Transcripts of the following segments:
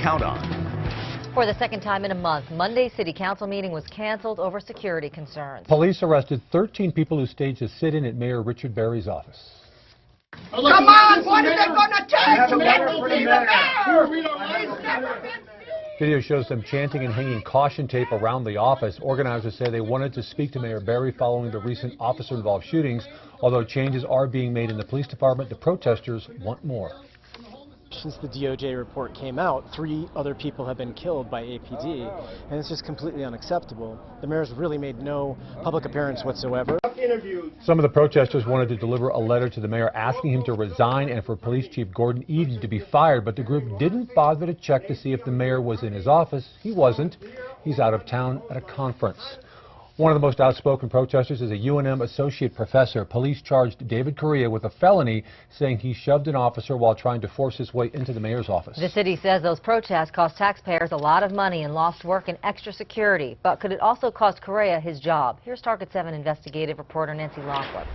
count on. For the second time in a month, Monday's city council meeting was canceled over security concerns. Police arrested 13 people who staged a sit-in at Mayor Richard Berry's office. Come on, what are they going to take? Let me see the mayor! Video shows them chanting and hanging caution tape around the office. Organizers say they wanted to speak to Mayor Berry following the recent officer-involved shootings. Although changes are being made in the police department, the protesters want more. Since the DOJ report came out, 3 other people have been killed by APD, and it's just completely unacceptable. The mayor's really made no public appearance whatsoever. Some of the protesters wanted to deliver a letter to the mayor asking him to resign and for Police Chief Gordon Eden to be fired, but the group didn't bother to check to see if the mayor was in his office. He wasn't. He's out of town at a conference. One of the most outspoken protesters is a UNM associate professor. Police charged David Correa with a felony, saying he shoved an officer while trying to force his way into the mayor's office. The city says those protests cost taxpayers a lot of money in lost work and extra security. But could it also cost Correa his job? Here's Target 7 investigative reporter Nancy Lockwood.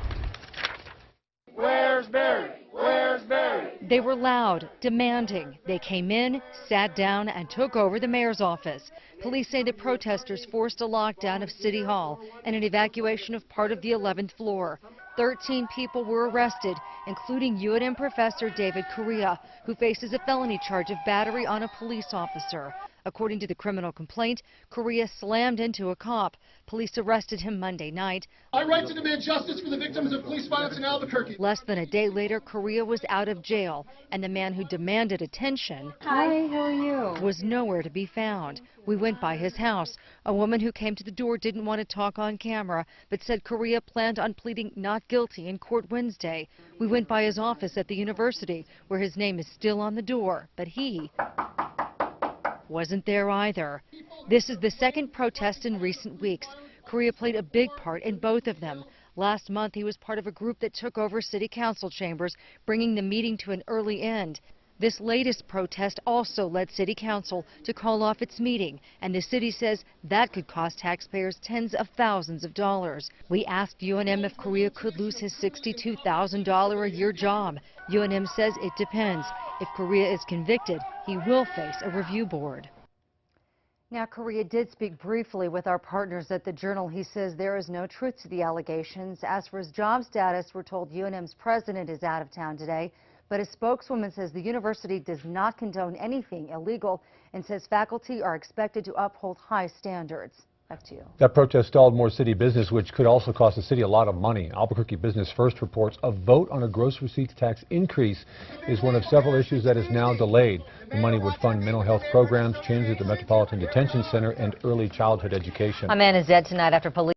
Where's Barry? Where's Barry? They were loud, demanding. They came in, sat down, and took over the mayor's office. Police say the protesters forced a lockdown of City Hall and an evacuation of part of the 11th floor. 13 people were arrested, including UNM professor David Correa, who faces a felony charge of battery on a police officer. According to the criminal complaint, Correa slammed into a cop. Police arrested him Monday night. I write to demand justice for the victims of police violence in Albuquerque. Less than a day later, Correa was out of jail, and the man who demanded attention was nowhere to be found. We went by his house. A woman who came to the door didn't want to talk on camera, but said Correa planned on pleading not guilty in court Wednesday. We went by his office at the university, where his name is still on the door, but he wasn't there either. This is the second protest in recent weeks. Correa played a big part in both of them. Last month, he was part of a group that took over city council chambers, bringing the meeting to an early end. This latest protest also led city council to call off its meeting, and the city says that could cost taxpayers tens of thousands of dollars. We asked UNM if Correa could lose his $62,000 a year job. UNM says it depends. If Correa is convicted, he will face a review board. Now, Correa did speak briefly with our partners at the Journal. He says there is no truth to the allegations. As for his job status, we're told UNM's president is out of town today. But a spokeswoman says the university does not condone anything illegal and says faculty are expected to uphold high standards. Back to you. That protest stalled more city business, which could also cost the city a lot of money. Albuquerque Business First reports a vote on a gross receipts tax increase is one of several issues that is now delayed. The money would fund mental health programs, changes at the Metropolitan Detention Center, and early childhood education. A man is dead tonight after police